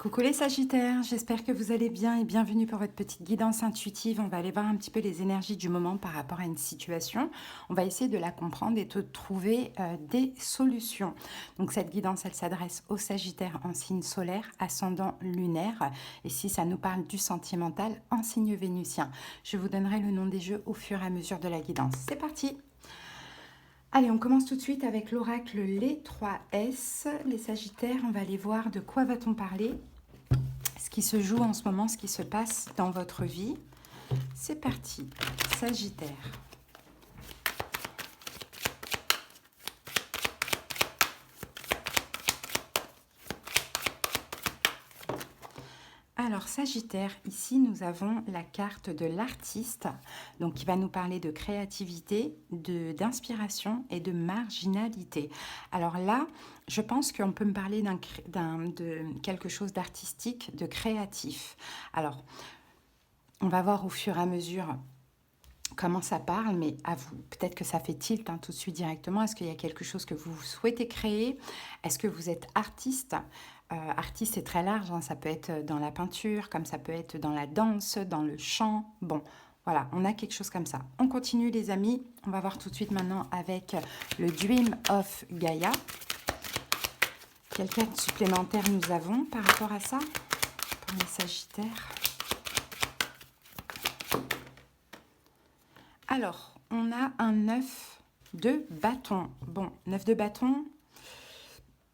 Coucou les Sagittaires, j'espère que vous allez bien et bienvenue pour votre petite guidance intuitive. On va aller voir un petit peu les énergies du moment par rapport à une situation. On va essayer de la comprendre et de trouver des solutions. Donc cette guidance, elle s'adresse aux Sagittaires en signe solaire, ascendant lunaire. Et si ça nous parle du sentimental, en signe vénusien. Je vous donnerai le nom des jeux au fur et à mesure de la guidance. C'est parti! Allez, on commence tout de suite avec l'oracle Les 3S. Les Sagittaires, on va aller voir de quoi va-t-on parler, ce qui se joue en ce moment, ce qui se passe dans votre vie. C'est parti, Sagittaire. Alors Sagittaire, ici nous avons la carte de l'artiste, donc qui va nous parler de créativité, d'inspiration et de marginalité. Alors là, je pense qu'on peut me parler de quelque chose d'artistique, de créatif. Alors, on va voir au fur et à mesure comment ça parle, mais à vous, peut-être que ça fait tilt tout de suite directement. Est-ce qu'il y a quelque chose que vous souhaitez créer? Est-ce que vous êtes artiste? Artiste, c'est très large, ça peut être dans la peinture, comme ça peut être dans la danse, dans le chant. Bon, voilà, on a quelque chose comme ça. On continue les amis, on va voir tout de suite maintenant avec le Dream of Gaia. Quelle carte supplémentaire nous avons par rapport à ça pour les Sagittaires? Alors, on a un 9 de bâton. Bon, 9 de bâton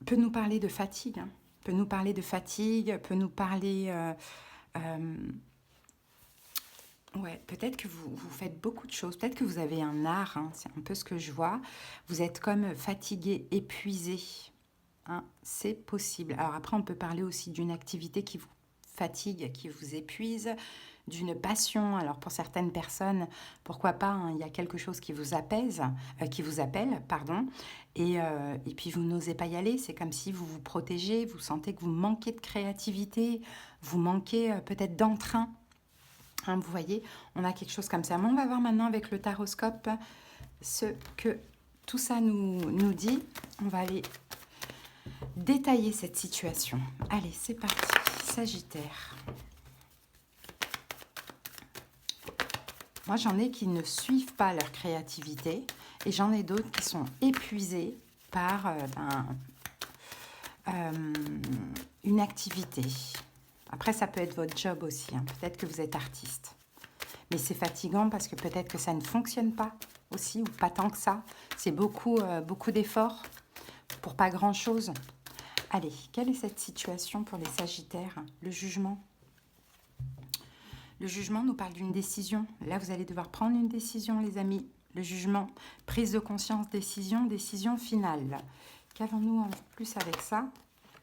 peut nous parler de fatigue, peut nous parler de fatigue, peut nous parler... ouais, peut-être que vous faites beaucoup de choses, peut-être que vous avez un art, c'est un peu ce que je vois. Vous êtes comme fatigué, épuisé, c'est possible. Alors après, on peut parler aussi d'une activité qui vous fatigue, qui vous épuise, d'une passion. Alors pour certaines personnes, pourquoi pas, il y a quelque chose qui vous apaise, qui vous appelle, pardon, et puis vous n'osez pas y aller. C'est comme si vous vous protégez, vous sentez que vous manquez de créativité, vous manquez peut-être d'entrain. Vous voyez, on a quelque chose comme ça. Mais on va voir maintenant avec le taroscope ce que tout ça nous dit. On va aller détailler cette situation. Allez, c'est parti. Sagittaire. Moi, j'en ai qui ne suivent pas leur créativité et j'en ai d'autres qui sont épuisés par une activité. Après, ça peut être votre job aussi. Peut-être que vous êtes artiste. Mais c'est fatigant parce que peut-être que ça ne fonctionne pas aussi, ou pas tant que ça. C'est beaucoup d'efforts pour pas grand-chose. Allez, quelle est cette situation pour les Sagittaires? Le jugement. Le jugement nous parle d'une décision. Là, vous allez devoir prendre une décision, les amis. Le jugement, prise de conscience, décision, décision finale. Qu'avons-nous en plus avec ça?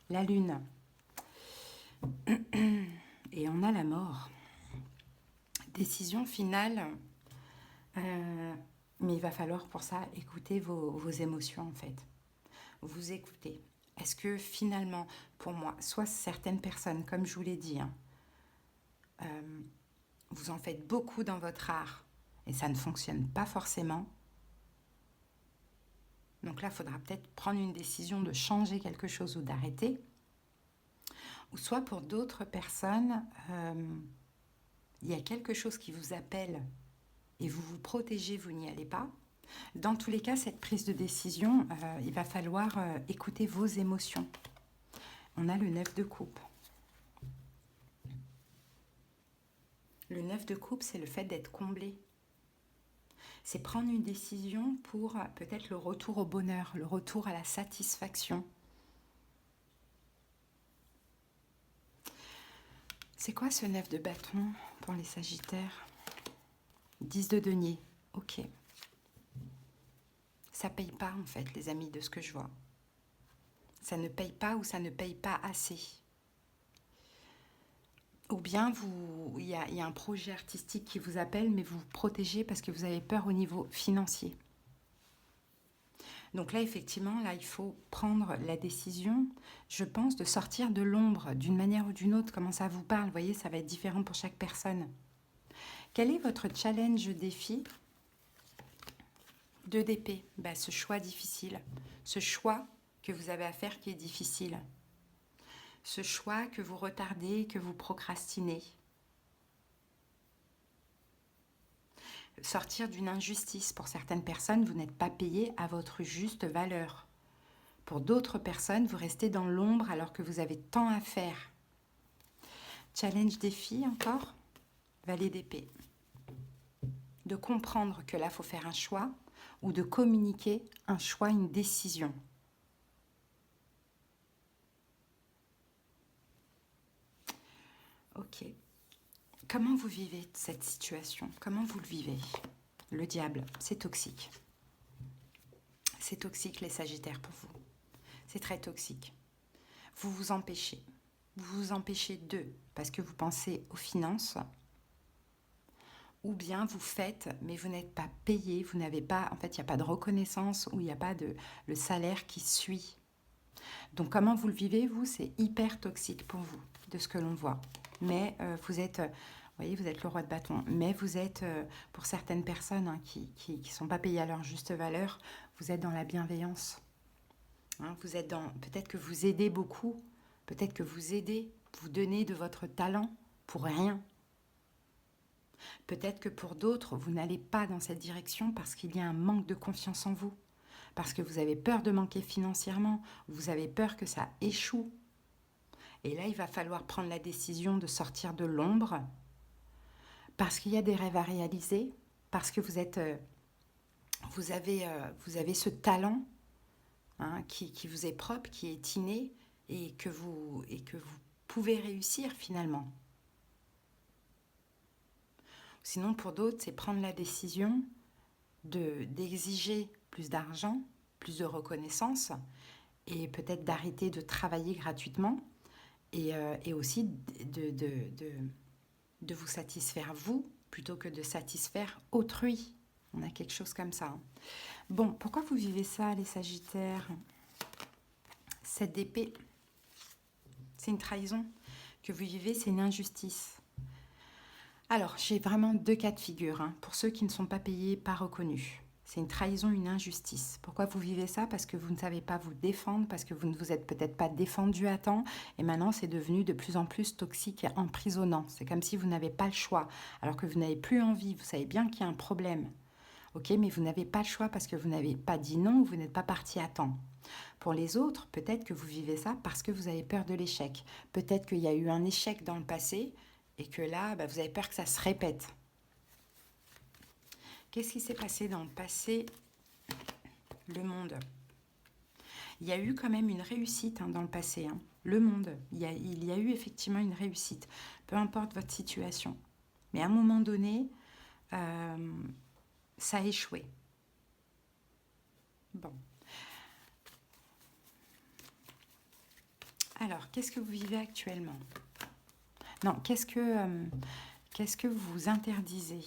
La lune. Et on a la mort. Décision finale. Mais il va falloir pour ça écouter vos émotions, en fait. Vous écoutez. Est-ce que finalement, pour moi, soit certaines personnes, comme je vous l'ai dit, vous en faites beaucoup dans votre art et ça ne fonctionne pas forcément. Donc là, il faudra peut-être prendre une décision de changer quelque chose ou d'arrêter. Ou soit pour d'autres personnes, il y a quelque chose qui vous appelle et vous vous protégez, vous n'y allez pas. Dans tous les cas, cette prise de décision, il va falloir écouter vos émotions. On a le 9 de coupe. Le 9 de coupe, c'est le fait d'être comblé. C'est prendre une décision pour peut-être le retour au bonheur, le retour à la satisfaction. C'est quoi ce 9 de bâton pour les Sagittaires? 10 de denier, ok. Ça paye pas en fait, les amis, de ce que je vois. Ça ne paye pas ou ça ne paye pas assez. Ou bien il y a un projet artistique qui vous appelle, mais vous vous protégez parce que vous avez peur au niveau financier. Donc là, effectivement, là, il faut prendre la décision, je pense, de sortir de l'ombre d'une manière ou d'une autre. Comment ça vous parle? Vous voyez, ça va être différent pour chaque personne. Quel est votre challenge défi? 2 d'épée. Ce choix difficile, ce choix que vous avez à faire qui est difficile. ce choix que vous retardez, que vous procrastinez. Sortir d'une injustice. Pour certaines personnes, vous n'êtes pas payé à votre juste valeur. Pour d'autres personnes, vous restez dans l'ombre alors que vous avez tant à faire. Challenge défi encore. Valet d'épée. De comprendre que là, il faut faire un choix ou de communiquer un choix, une décision. Ok. Comment vous vivez cette situation? Comment vous le vivez? Le diable, c'est toxique. C'est toxique les Sagittaires pour vous. C'est très toxique. Vous vous empêchez. Vous vous empêchez parce que vous pensez aux finances. Ou bien vous faites, mais vous n'êtes pas payé. Vous n'avez pas, en fait, il n'y a pas de reconnaissance ou il n'y a pas le salaire qui suit. Donc comment vous le vivez, vous? C'est hyper toxique pour vous, de ce que l'on voit. Mais vous êtes... Vous voyez, vous êtes le roi de bâton, mais vous êtes, pour certaines personnes hein, qui ne sont pas payées à leur juste valeur, vous êtes dans la bienveillance. Hein, vous êtes dans, peut-être que vous aidez beaucoup, peut-être que vous aidez, vous donnez de votre talent pour rien. Peut-être que pour d'autres, vous n'allez pas dans cette direction parce qu'il y a un manque de confiance en vous, parce que vous avez peur de manquer financièrement, vous avez peur que ça échoue. Et là, il va falloir prendre la décision de sortir de l'ombre, parce qu'il y a des rêves à réaliser, parce que vous avez ce talent hein, qui vous est propre, qui est inné et que vous pouvez réussir finalement. Sinon, pour d'autres, c'est prendre la décision d'exiger plus d'argent, plus de reconnaissance et peut-être d'arrêter de travailler gratuitement et aussi de vous satisfaire vous plutôt que de satisfaire autrui. On a quelque chose comme ça. Bon, pourquoi vous vivez ça, les Sagittaires? 7 d'épée, c'est une trahison que vous vivez, c'est une injustice. Alors, j'ai vraiment 2 cas de figure. Hein. Pour ceux qui ne sont pas payés, pas reconnus. C'est une trahison, une injustice. Pourquoi vous vivez ça? Parce que vous ne savez pas vous défendre, parce que vous ne vous êtes peut-être pas défendu à temps. Et maintenant, c'est devenu de plus en plus toxique et emprisonnant. C'est comme si vous n'avez pas le choix, alors que vous n'avez plus envie. Vous savez bien qu'il y a un problème. Ok, mais vous n'avez pas le choix parce que vous n'avez pas dit non ou vous n'êtes pas parti à temps. Pour les autres, peut-être que vous vivez ça parce que vous avez peur de l'échec. Peut-être qu'il y a eu un échec dans le passé et que là, vous avez peur que ça se répète. Qu'est-ce qui s'est passé dans le passé? Le monde. Il y a eu quand même une réussite dans le passé. Hein. Le monde. Il y a eu effectivement une réussite. Peu importe votre situation. Mais à un moment donné, ça a échoué. Bon. Alors, qu'est-ce que vous vivez actuellement? Non, qu'est-ce que vous interdisez?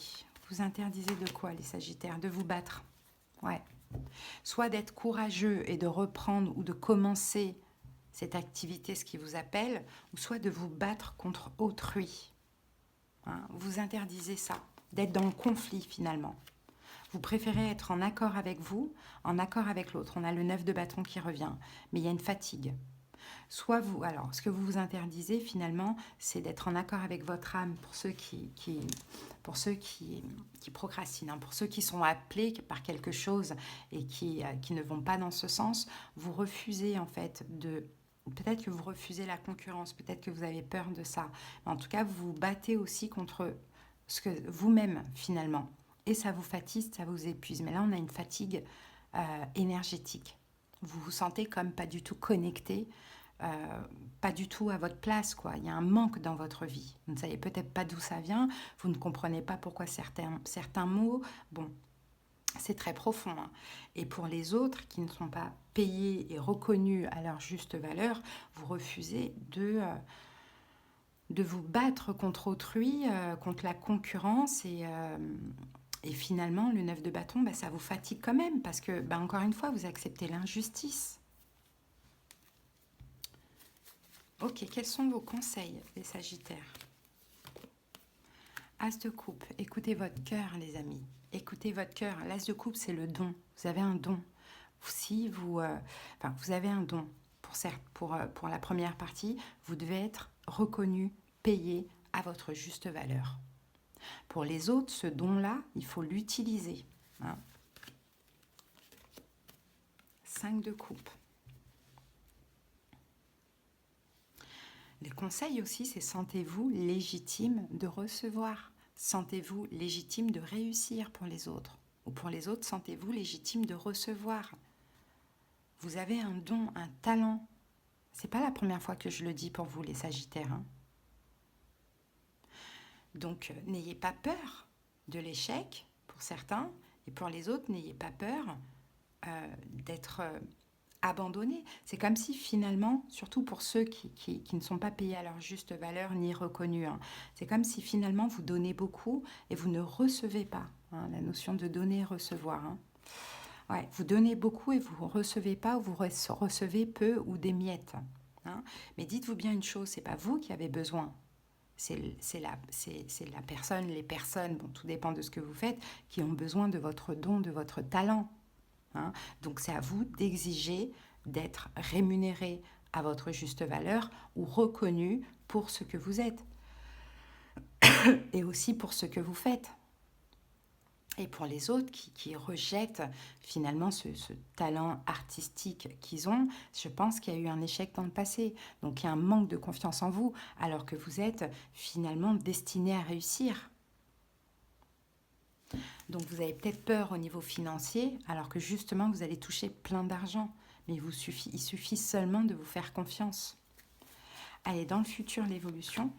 Vous interdisez de quoi, les Sagittaires? De vous battre. Ouais. Soit d'être courageux et de reprendre ou de commencer cette activité, ce qui vous appelle, ou soit de vous battre contre autrui. Hein, vous interdisez ça, d'être dans le conflit finalement. Vous préférez être en accord avec vous, en accord avec l'autre. On a le 9 de bâton qui revient, mais il y a une fatigue. Soit vous, alors ce que vous vous interdisez finalement, c'est d'être en accord avec votre âme pour ceux qui procrastinent, hein, pour ceux qui sont appelés par quelque chose et qui ne vont pas dans ce sens. Vous refusez en fait peut-être que vous refusez la concurrence, peut-être que vous avez peur de ça. Mais en tout cas, vous vous battez aussi contre ce que vous-même finalement. Et ça vous fatigue, ça vous épuise. Mais là, on a une fatigue énergétique. Vous vous sentez comme pas du tout connecté, pas du tout à votre place, quoi. Il y a un manque dans votre vie. Vous ne savez peut-être pas d'où ça vient, vous ne comprenez pas pourquoi certains mots, bon, c'est très profond. Hein. Et pour les autres qui ne sont pas payés et reconnus à leur juste valeur, vous refusez de vous battre contre autrui, contre la concurrence et finalement, le 9 de bâton, ça vous fatigue quand même parce que, encore une fois, vous acceptez l'injustice. Ok, quels sont vos conseils, les Sagittaires? As de coupe, écoutez votre cœur, les amis. Écoutez votre cœur. L'as de coupe, c'est le don. Vous avez un don. Vous avez un don. pour la première partie, vous devez être reconnu, payé à votre juste valeur. Pour les autres, ce don-là, il faut l'utiliser. Hein. 5 de coupe. Les conseils aussi, c'est sentez-vous légitime de recevoir. Sentez-vous légitime de réussir pour les autres. Ou pour les autres, sentez-vous légitime de recevoir. Vous avez un don, un talent. C'est pas la première fois que je le dis pour vous, les Sagittaires. Hein. Donc, n'ayez pas peur de l'échec pour certains. Et pour les autres, n'ayez pas peur d'être abandonnés. C'est comme si finalement, surtout pour ceux qui ne sont pas payés à leur juste valeur ni reconnus, hein, c'est comme si finalement vous donnez beaucoup et vous ne recevez pas. Hein, la notion de donner et recevoir. Hein. Ouais, vous donnez beaucoup et vous ne recevez pas ou vous recevez peu ou des miettes. Hein. Mais dites-vous bien une chose, c'est pas vous qui avez besoin. C'est la personne, les personnes, bon, tout dépend de ce que vous faites, qui ont besoin de votre don, de votre talent. Hein. Donc c'est à vous d'exiger d'être rémunéré à votre juste valeur ou reconnu pour ce que vous êtes et aussi pour ce que vous faites. Et pour les autres qui rejettent finalement ce talent artistique qu'ils ont, je pense qu'il y a eu un échec dans le passé. Donc il y a un manque de confiance en vous, alors que vous êtes finalement destiné à réussir. Donc vous avez peut-être peur au niveau financier, alors que justement vous allez toucher plein d'argent. Mais il suffit seulement de vous faire confiance. Allez, dans le futur, l'évolution.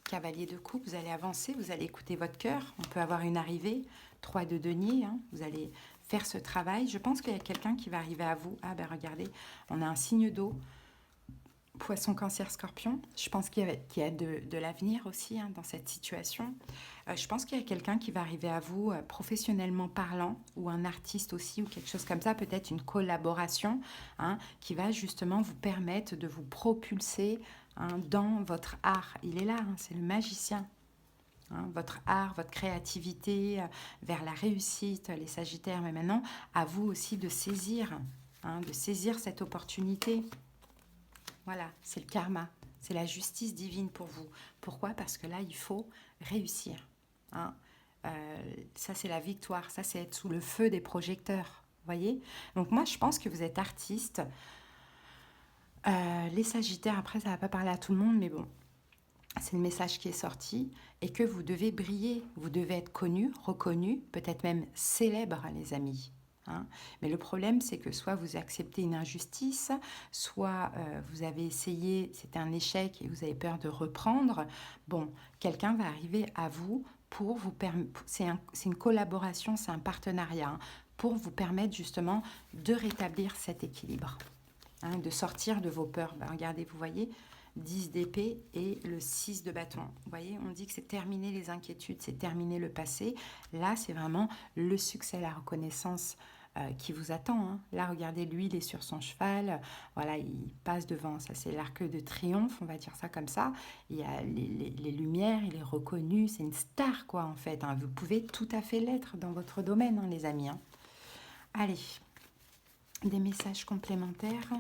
Cavalier de coupe, vous allez avancer, vous allez écouter votre cœur. On peut avoir une arrivée. 3 de denier, hein, vous allez faire ce travail. Je pense qu'il y a quelqu'un qui va arriver à vous. Ah ben regardez, on a un signe d'eau. Poisson, cancer, scorpion. Je pense qu'il y a de l'avenir aussi hein, dans cette situation. Je pense qu'il y a quelqu'un qui va arriver à vous professionnellement parlant, ou un artiste aussi, ou quelque chose comme ça, peut-être une collaboration hein, qui va justement vous permettre de vous propulser hein, dans votre art. Il est là, hein, c'est le magicien. Hein, votre art, votre créativité, vers la réussite, les Sagittaires. Mais maintenant, à vous aussi de saisir cette opportunité. Voilà, c'est le karma, c'est la justice divine pour vous. Pourquoi? Parce que là, il faut réussir. Hein. Ça, c'est la victoire. Ça, c'est être sous le feu des projecteurs. Voyez? Donc moi, je pense que vous êtes artiste. Les Sagittaires, après, ça ne va pas parler à tout le monde, mais bon, c'est le message qui est sorti. Et que vous devez briller. Vous devez être connu, reconnu, peut-être même célèbre, les amis. Hein. Mais le problème, c'est que soit vous acceptez une injustice, soit vous avez essayé, c'était un échec et vous avez peur de reprendre. Bon, quelqu'un va arriver à vous pour vous permettre, c'est une collaboration, c'est un partenariat, hein, pour vous permettre justement de rétablir cet équilibre, hein, de sortir de vos peurs. Ben, regardez, vous voyez, 10 d'épée et le 6 de bâton. Vous voyez, on dit que c'est terminer les inquiétudes, c'est terminer le passé. Là, c'est vraiment le succès, la reconnaissance qui vous attend. Hein. Là, regardez, lui, il est sur son cheval. Voilà, il passe devant. Ça, c'est l'arc de triomphe, on va dire ça comme ça. Il y a les lumières, il est reconnu. C'est une star, quoi, en fait. Hein. Vous pouvez tout à fait l'être dans votre domaine, hein, les amis. Hein. Allez, des messages complémentaires.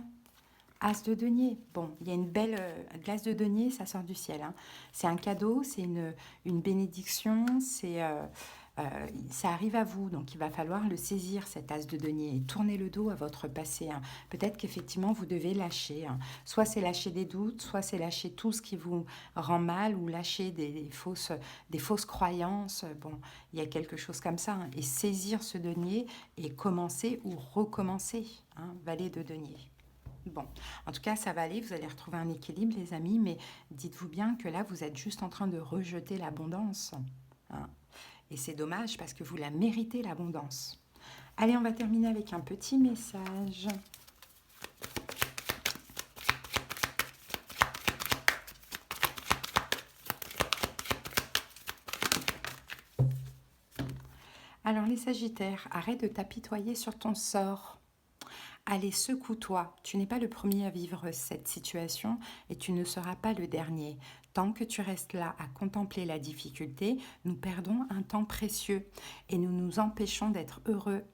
As de denier. Bon, il y a une belle glace de denier, ça sort du ciel. Hein. C'est un cadeau, c'est une bénédiction, ça arrive à vous. Donc, il va falloir le saisir, cet as de denier, et tourner le dos à votre passé. Hein. Peut-être qu'effectivement, vous devez lâcher. Hein. Soit c'est lâcher des doutes, soit c'est lâcher tout ce qui vous rend mal, ou lâcher des fausses croyances. Bon, il y a quelque chose comme ça. Hein. Et saisir ce denier et commencer ou recommencer. Hein. Valet de denier. Bon, en tout cas, ça va aller, vous allez retrouver un équilibre, les amis, mais dites-vous bien que là, vous êtes juste en train de rejeter l'abondance. Hein. Et c'est dommage parce que vous la méritez, l'abondance. Allez, on va terminer avec un petit message. Alors, les Sagittaires, arrête de t'apitoyer sur ton sort. Allez, secoue-toi. Tu n'es pas le premier à vivre cette situation et tu ne seras pas le dernier. Tant que tu restes là à contempler la difficulté, nous perdons un temps précieux et nous nous empêchons d'être heureux.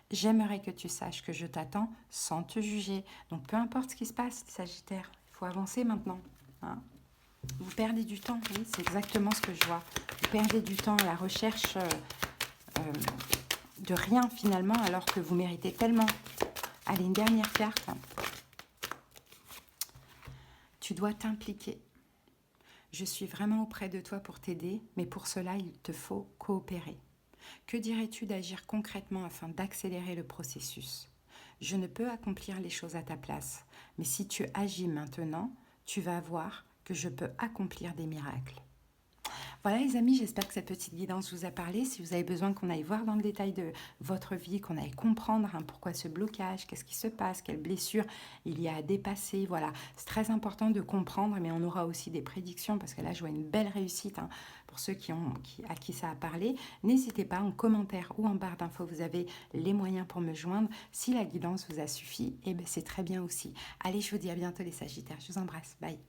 J'aimerais que tu saches que je t'attends sans te juger. Donc peu importe ce qui se passe, Sagittaire, il faut avancer maintenant. Hein. Vous perdez du temps, oui, c'est exactement ce que je vois. Vous perdez du temps à la recherche de rien finalement, alors que vous méritez tellement. Allez, une dernière carte. Tu dois t'impliquer. Je suis vraiment auprès de toi pour t'aider, mais pour cela, il te faut coopérer. Que dirais-tu d'agir concrètement afin d'accélérer le processus? Je ne peux accomplir les choses à ta place, mais si tu agis maintenant, tu vas voir que je peux accomplir des miracles. Voilà les amis, j'espère que cette petite guidance vous a parlé. Si vous avez besoin qu'on aille voir dans le détail de votre vie, qu'on aille comprendre pourquoi ce blocage, qu'est-ce qui se passe, quelles blessures il y a à dépasser, voilà. C'est très important de comprendre, mais on aura aussi des prédictions parce que là je vois une belle réussite pour ceux à qui ça a parlé. N'hésitez pas en commentaire ou en barre d'infos, vous avez les moyens pour me joindre. Si la guidance vous a suffi, eh ben c'est très bien aussi. Allez, je vous dis à bientôt les Sagittaires, je vous embrasse, bye.